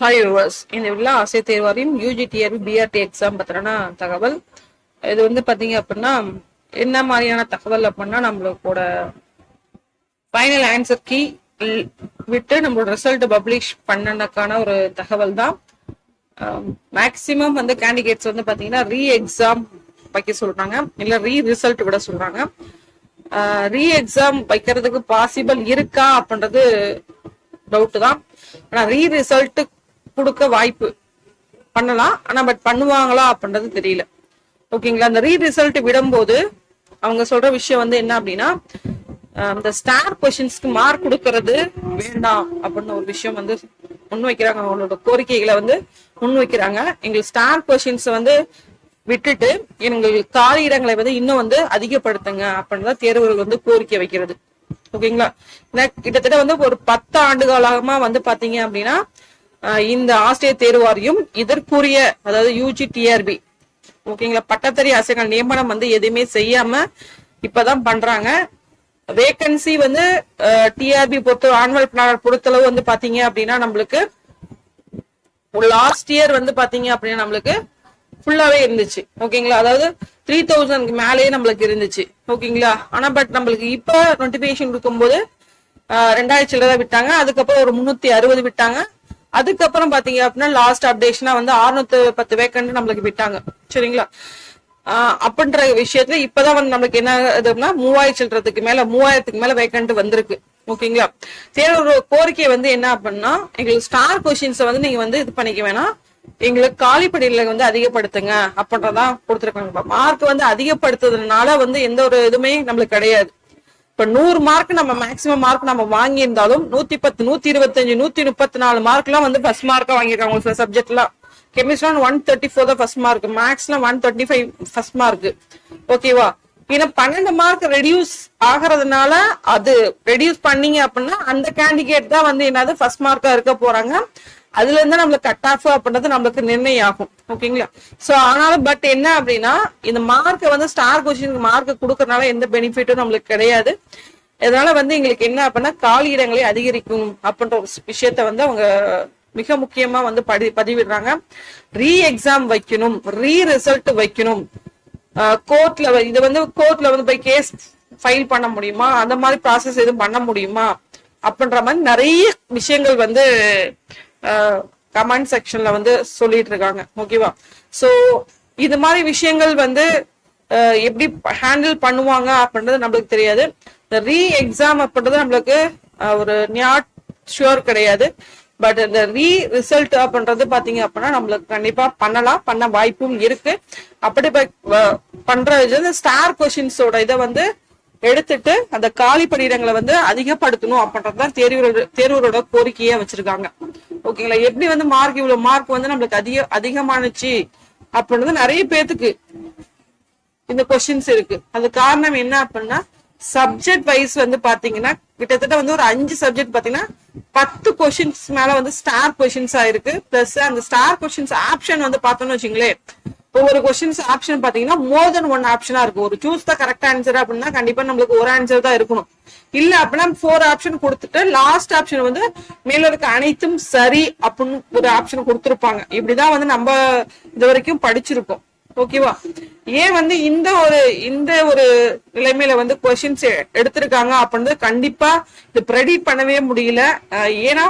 Hi viewers, இந்த உள்ள ஆசிரியர் தேர்வாரியம் யூஜிடிஆர்பி பிஆர்டி எக்ஸாம் பத்தின தகவல். இது வந்து பாத்தீங்க அப்படின்னா என்ன மாதிரியான தகவல் அப்படின்னா நம்மளோட ஃபைனல் ஆன்சர் கீ விட்டு நம்மளோட ரிசல்ட் பப்ளிஷ் பண்ணனதுக்கான ஒரு தகவல் தான். மேக்சிமம் வந்து கேண்டிடேட்ஸ் வந்து பாத்தீங்கன்னா ரீ எக்ஸாம் வைக்க சொல்றாங்க, இல்ல ரீ ரிசல்ட் விட சொல்றாங்க. ரீ எக்ஸாம் வைக்கிறதுக்கு பாசிபிள் இருக்கா அப்படின்றது டவுட் தான். ஆனா ரீ ரிசல்ட் கொடுக்க வாய்ப்பு பண்ணலாம், ஆனா பட் பண்ணுவாங்களா அப்படின்றது தெரியல. ஓகேங்களா, அந்த ரீ ரிசல்ட் விடும்போது அவங்க சொல்ற விஷயம் வந்து என்ன அப்படின்னா, இந்த ஸ்டார் கொஸ்டின்ஸ்க்கு மார்க் கொடுக்கறது வேண்டாம் அப்படின்னு ஒரு விஷயம் வந்து முன்வைக்கிறாங்க. அவங்களோட கோரிக்கைகளை வந்து முன்வைக்கிறாங்க. எங்களுக்கு ஸ்டார் கொஸ்டின்ஸ் வந்து விட்டுட்டு எங்களுக்கு காலி இடங்களை வந்து இன்னும் வந்து அதிகப்படுத்துங்க அப்படின்னு தான் தேர்வுகள் வந்து கோரிக்கை வைக்கிறது. ஓகேங்களா, கிட்டத்தட்ட வந்து ஒரு 10 ஆண்டு காலமா வந்து பாத்தீங்க அப்படின்னா இந்த ஆசிரியர் தேர்வாரியம் இதற்குரிய, அதாவது யூஜிடிஆர்பி ஓகேங்களா, பட்டத்தறி ஆசிரியர்கள் நியமனம் வந்து எதுவுமே செய்யாம இப்பதான் பண்றாங்க. வேகன்சி வந்து டிஆர்பி பொறுத்த ஆனுவல் பிளானர் பொறுத்தளவு வந்து பாத்தீங்க அப்படின்னா நம்மளுக்கு லாஸ்ட் இயர் வந்து பாத்தீங்க அப்படின்னா நம்மளுக்கு ஃபுல்லாவே இருந்துச்சு. ஓகேங்களா, அதாவது 3000 மேலேயே நம்மளுக்கு இருந்துச்சு. ஓகேங்களா, ஆனா பட் நம்மளுக்கு இப்ப நோட்டிபிகேஷன் இருக்கும்போது 2000 சில்லரை விட்டாங்க. அதுக்கப்புறம் ஒரு 360 விட்டாங்க. அதுக்கப்புறம் பாத்தீங்க அப்படின்னா லாஸ்ட் அப்டேஷனா வந்து 610 வேக்கண்ட் நம்மளுக்கு விட்டாங்க. சரிங்களா, அப்படின்ற விஷயத்துல இப்பதான் வந்து நம்மளுக்கு என்ன இதுன்னா 3000 சில்லறதுக்கு மேல 3000க்கு மேல வேக்கண்ட் வந்திருக்கு. ஓகேங்களா, தேர்வு கோரிக்கை வந்து என்ன அப்படின்னா, எங்களுக்கு ஸ்டார் கொஸ்டின்ஸ் வந்து நீங்க வந்து இது பண்ணிக்க வேணாம், எங்களுக்கு காலிப்படியில வந்து அதிகப்படுத்துங்க அப்படின்றதான் கொடுத்துருக்காங்க. மார்க் வந்து அதிகப்படுத்துறதுனால வந்து எந்த ஒரு இதுவுமே நம்மளுக்கு கிடையாது. இப்ப 100 மார்க் நம்ம மேக்சிமம் மார்க் நம்ம வாங்கியிருந்தாலும் 110, 125, 134 மார்க் எல்லாம் வந்து ஃபர்ஸ்ட் மார்க்கா வாங்கியிருக்காங்க. ஒரு சில சப்ஜெக்ட் எல்லாம் கெமிஸ்ட்ரி 134 தான் ஃபர்ஸ்ட் மார்க், மேக்ஸ்ல 135 ஃபர்ஸ்ட் மார்க். ஓகேவா, ஏன்னா 12 மார்க் ரெடியூஸ் ஆகிறதுனால அது ரெடியூஸ் பண்ணீங்க அப்படின்னா அந்த கேண்டிடேட் தான் வந்து என்னது ஃபர்ஸ்ட் மார்க்கா இருக்க போறாங்க. அதுல இருந்து நம்மளுக்கு கட் ஆஃப் அப்படின்றது நம்மளுக்கு நிர்ணயம் ஆகும். ஓகேங்களா, சோ ஆனாலும் பட் என்ன அப்படின்னா இந்த மார்க்கை வந்து ஸ்டார் கொஸ்டின் மார்க் கொடுக்கறதுனால எந்த பெனிஃபிட்டும் நம்மளுக்கு கிடையாது. இதனால வந்து எங்களுக்கு என்ன அப்படின்னா காலி இடங்களை அதிகரிக்கும் அப்படின்ற ஒரு விஷயத்த வந்து அவங்க மிக முக்கியமா வந்து பதிவிடுறாங்க. ரீ எக்ஸாம் வைக்கணும், ரீ ரிசல்ட் வைக்கணும், கோர்ட்ல இது வந்து கோர்ட்ல வந்து போய் கேஸ் ஃபைல் பண்ண முடியுமா, அந்த மாதிரி ப்ராசஸ் எதுவும் பண்ண முடியுமா அப்படின்ற மாதிரி நிறைய விஷயங்கள் வந்து கமெண்ட் செக்ஷன்ல வந்து சொல்லிட்டு இருக்காங்க. ஓகேவா, சோ இது மாதிரி விஷயங்கள் வந்து எப்படி ஹேண்டில் பண்ணுவாங்க அப்படின்றது நம்மளுக்கு தெரியாது. இந்த ரீ எக்ஸாம் அப்படின்றது நம்மளுக்கு ஒரு நாட் ஷுவர் கிடையாது. பட் இந்த ரீ ரிசல்ட் அப்படின்றது பாத்தீங்க அப்படின்னா நம்மளுக்கு கண்டிப்பா பண்ணலாம், பண்ண வாய்ப்பும் இருக்கு. அப்படி பண்ற ஸ்டார் கொஸ்டின்ஸோட இதை வந்து எடுத்துட்டு அந்த காலி பணியிடங்களை வந்து அதிகப்படுத்தணும் அப்படின்றதுதான் தேர்வரோட கோரிக்கையா வச்சிருக்காங்க. ஓகேங்களா, எப்படி வந்து மார்க் இவ்வளவு மார்க் வந்து நம்மளுக்கு அதிகமானுச்சு அப்படின்றது நிறைய பேத்துக்கு இந்த கொஸ்டின்ஸ் இருக்கு. அது காரணம் என்ன அப்படின்னா சப்ஜெக்ட் வைஸ் வந்து பாத்தீங்கன்னா கிட்டத்தட்ட வந்து ஒரு 5 சப்ஜெக்ட் பாத்தீங்கன்னா 10 கொஸ்டின்ஸ் மேல வந்து ஸ்டார் கொஸ்டின்ஸ் ஆயிருக்கு. பிளஸ் அந்த ஸ்டார் கொஸ்டின்ஸ் ஆப்ஷன் வந்து பார்த்தோம்னு வச்சுங்களேன், ஒவ்வொரு கொஸ்டின்ஸ் ஆப்ஷன் பாத்தீங்கன்னா மோர் தென் 1 ஆப்ஷனா இருக்கு. ஒரு சூஸ் த கரெக்ட் ஆன்சர் அப்படின்னா கண்டிப்பா நம்மளுக்கு ஒரு ஆன்சர் தான் இருக்கணும். இல்ல அப்படின்னா 4 ஆப்ஷன் கொடுத்துட்டு லாஸ்ட் ஆப்ஷன் வந்து மேல இருக்க அனைத்தும் சரி அப்படின்னு ஒரு ஆப்ஷன் கொடுத்துருப்பாங்க. இப்படிதான் வந்து நம்ம இது வரைக்கும் படிச்சிருக்கோம். ஓகேவா, ஏன் வந்து இந்த ஒரு நிலைமையில வந்து கொஸ்டின்ஸ் எடுத்திருக்காங்க அப்படின்னு கண்டிப்பா இது ப்ரெடிக்ட் பண்ணவே முடியல. ஏன்னா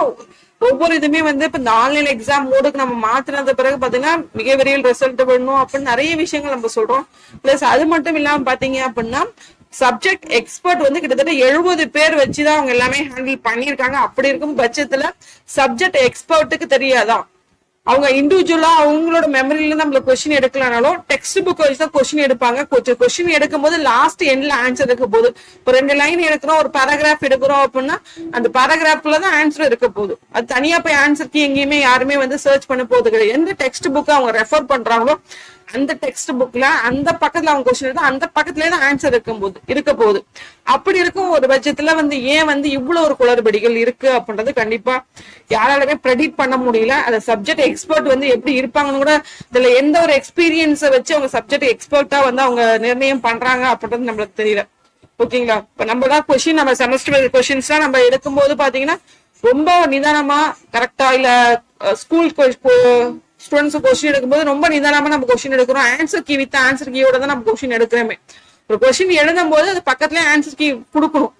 ஒவ்வொரு இதுமே வந்து இப்ப இந்த ஆன்லைன் எக்ஸாம் மோடுக்கு நம்ம மாத்தினது பிறகு பாத்தீங்கன்னா மிக விரைவில் ரிசல்ட் வேணும் அப்படின்னு நிறைய விஷயங்கள் நம்ம சொல்றோம். பிளஸ் அது மட்டும் இல்லாம பாத்தீங்க அப்படின்னா சப்ஜெக்ட் எக்ஸ்பர்ட் வந்து கிட்டத்தட்ட 70 பேர் வச்சுதான் அவங்க எல்லாமே ஹேண்டில் பண்ணியிருக்காங்க. அப்படி இருக்கும் பட்சத்துல சப்ஜெக்ட் எக்ஸ்பர்ட்டுக்கு தெரியாதான், அவங்க இண்டிவிஜுவலா அவங்களோட மெமரியில நம்மளுக்கு கொஸ்டின் எடுக்கலனாலும் டெக்ஸ்ட் புக் வச்சு தான் கொஸ்டின் எடுப்பாங்க. கொஸ்டின் எடுக்கும் போது லாஸ்ட் எண்ட்ல ஆன்சர் இருக்க போகுது. இப்போ 2 லைன் எடுக்கிறோம், ஒரு பேராகிராஃப் எடுக்கிறோம் அப்படின்னா அந்த பேராகிராஃப்ல தான் ஆன்சர் இருக்க போகுது. அது தனியா போய் ஆன்சருக்கு எங்கேயுமே யாருமே வந்து சர்ச் பண்ண போகுது கிடையாது. எந்த டெக்ஸ்ட் புக் அவங்க ரெஃபர் பண்றாங்களோ அந்த டெக்ஸ்ட் புக்ல அந்த பக்கத்துல அவங்க கொஸ்டின் எடுத்தா அந்த பக்கத்துலயே தான் ஆன்சர் இருக்க போகுது. அப்படி இருக்கும் ஒரு பட்சத்துல வந்து ஏன் வந்து இவ்வளவு ஒரு குளறுபடிகள் இருக்கு அப்படின்றது கண்டிப்பா யாராலுமே ப்ரெடிக்ட் பண்ண முடியல. அந்த சப்ஜெக்ட் எக்ஸ்பர்ட் வந்து எப்படி இருப்பாங்கன்னு கூட இதுல எந்த ஒரு எக்ஸ்பீரியன்ஸை வச்சு அவங்க சப்ஜெக்ட் எக்ஸ்பர்ட்டா வந்து அவங்க நிர்ணயம் பண்றாங்க அப்படின்றது நம்மளுக்கு தெரியல. ஓகேங்களா, இப்ப நம்ம கொஸ்டின் நம்ம செமஸ்டர் கொஸ்டின்ஸ் எல்லாம் நம்ம எடுக்கும் போது பாத்தீங்கன்னா ரொம்ப நிதானமா கரெக்டா இல்ல ஸ்கூல் ஸ்டூடெண்ட்ஸ் கொஸ்டின் எடுக்கும்போது ரொம்ப நிதானமா நம்ம கொஸ்டின் எடுக்கிறோம். ஆன்சர் கீ வித் ஆன்சர் கீயோட தான் நம்ம கொஸ்டின் எடுக்கிறோமே. ஒரு கொஸ்டின் எழுதும் போது அது பக்கத்துல ஆன்சர் கீ கொடுக்கணும்.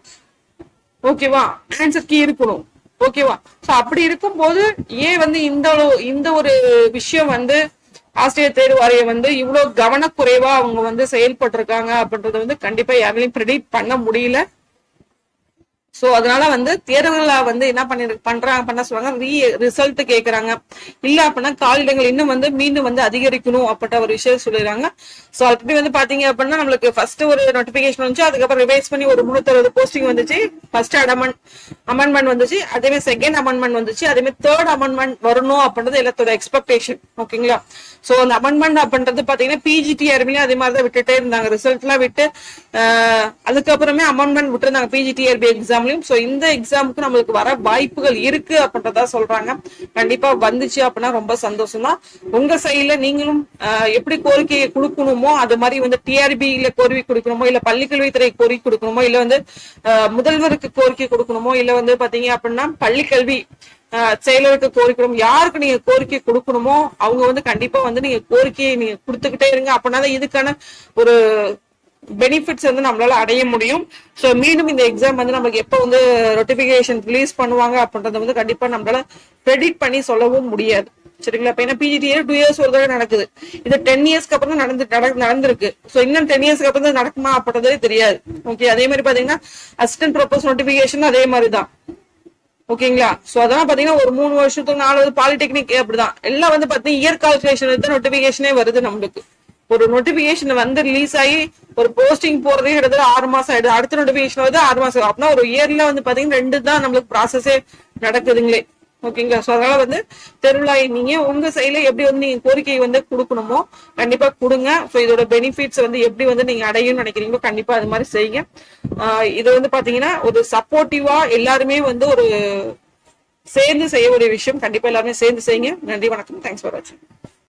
ஓகேவா, ஆன்சர் கீ இருக்கணும். ஓகேவா, சோ அப்படி இருக்கும்போது ஏன் வந்து இந்த ஒரு விஷயம் வந்து ஆசிரியர் தேர்வு வாரியம் வந்து இவ்வளவு கவனக்குறைவா அவங்க வந்து செயல்பட்டிருக்காங்க அப்படின்றது வந்து கண்டிப்பா யாராலையும் ப்ரெடிக்ட் பண்ண முடியல. சோ அதனால வந்து தேர்வுகளை வந்து என்ன பண்ண சொல்றாங்க, ரிசல்ட் கேக்குறாங்க. இல்ல அப்படின்னா காலிடங்கள் இன்னும் வந்து மீண்டும் வந்து அதிகரிக்கணும் அப்படின்ற ஒரு விஷயம் சொல்லிடுறாங்க. சோ ஆல்ரெடி வந்து பாத்தீங்க அப்படின்னா நம்மளுக்கு ஃபர்ஸ்ட் ஒரு நோட்டிபிகேஷன் வந்துச்சு, அதுக்கப்புறம் ரிவைஸ் பண்ணி ஒரு 360 போஸ்டிங் வந்துச்சு. ஃபர்ஸ்ட் அமெண்ட்மெண்ட் வந்துச்சு, அதே செகண்ட் அமெண்ட்மெண்ட் வந்துச்சு, அதே மாதிரி தேர்ட் அமெண்ட்மெண்ட் வரணும் அப்படின்றது எல்லாத்தோட எக்ஸ்பெக்டேஷன். ஓகேங்களா, சோ அந்த அமெண்ட்மெண்ட் அப்படின்றது பாத்தீங்கன்னா பிஜிடிஆர்பிலே அதே மாதிரிதான் விட்டுட்டே இருந்தாங்க. ரிசல்ட் எல்லாம் விட்டு அதுக்கப்புறமே அமெண்ட்மெண்ட் விட்டுருந்தாங்க பிஜிடிஆர்பி எக்ஸாம்லயும். சோ இந்த எக்ஸாமுக்கு நம்மளுக்கு வர வாய்ப்புகள் இருக்கு அப்படின்றதா சொல்றாங்க. கண்டிப்பா வந்துச்சு அப்படின்னா ரொம்ப சந்தோஷம் தான். உங்க சைட்ல நீங்களும் எப்படி கோரிக்கையை கொடுக்கணுமோ அது மாதிரி வந்து டிஆர்பியில கோரிக்கை கொடுக்கணுமோ, இல்ல பள்ளிக்கல்வித்துறை கோரிக்கை கொடுக்கணுமோ, இல்ல வந்து முதல்வருக்கு கோரிக்கை கொடுக்கணுமோ, இல்ல வந்து பாத்தீங்க அப்படின்னா பள்ளிக்கல்வி செயலருக்கு கோரிக்கணும், யாருக்கு நீங்க கோரிக்கை கொடுக்கணுமோ அவங்க வந்து கண்டிப்பா வந்து நீங்க கோரிக்கையை நீங்க கொடுத்துக்கிட்டே இருங்க. அப்படின்னா இதுக்கான ஒரு பெனிஃபிட்ஸ் வந்து நம்மளால அடைய முடியும். சோ மீண்டும் இந்த எக்ஸாம் வந்து நமக்கு எப்ப வந்து நோட்டிபிகேஷன் ரிலீஸ் பண்ணுவாங்க அப்படின்றத வந்து கண்டிப்பா நம்மளால ப்ரெடிக்ட் பண்ணி சொல்லவும் முடியாது. சரிங்களா, இப்ப என்ன பிஜிடிஆர் 2 இயர்ஸ் ஒரு தடவை நடக்குது, இது 10 இயர்ஸ்க்கு அப்புறம் தான் நடந்திருக்கு. சோ இன்னும் 10 இயர்ஸ்க்கு அப்புறம் தான் நடக்குமா அப்படின்றதே தெரியாது. ஓகே, அதே மாதிரி பாத்தீங்கன்னா அசிஸ்டன்ட் ப்ரொபோஸ் நோட்டிபிகேஷன் அதே மாதிரிதான். ஓகேங்களா, சோ அதெல்லாம் பாத்தீங்கன்னா ஒரு 3 வருஷத்துக்கு 4 பாலிடெக்னிக் அப்படிதான் எல்லாம் வந்து பாத்தீங்கன்னா இயர் கால்குலேஷன் எடுத்து நோட்டிபிகேஷனே வருது. நம்மளுக்கு ஒரு நோட்டிபிகேஷன் வந்து ரிலீஸ் ஆகி ஒரு போஸ்டிங் போறதே கிட்டத்தட்ட 6 மாசம் ஆயிடுது. அடுத்த நோட்டிபிகேஷன் வந்து 6 மாசம். அப்படின்னா ஒரு இயர்ல வந்து பாத்தீங்கன்னா 2 தான் நம்மளுக்கு ப்ராசஸே நடக்குதுங்களே. ஓகேங்களா, சோ அதனால வந்து தெருவிலாய் நீங்க உங்க சைட்ல எப்படி வந்து நீங்க கோரிக்கை வந்து கொடுக்கணுமோ கண்டிப்பா கொடுங்க. சோ இதோட பெனிஃபிட்ஸ் வந்து எப்படி வந்து நீங்க அடையும்னு நினைக்கிறீங்களோ கண்டிப்பா அது மாதிரி செய்யுங்க. இது வந்து பாத்தீங்கன்னா ஒரு சப்போர்ட்டிவா எல்லாருமே வந்து ஒரு சேர்ந்து செய்யக்கூடிய விஷயம். கண்டிப்பா எல்லாருமே சேர்ந்து செய்யுங்க. நன்றி, வணக்கம். தேங்க்ஸ் ஃபார் வாட்சிங்.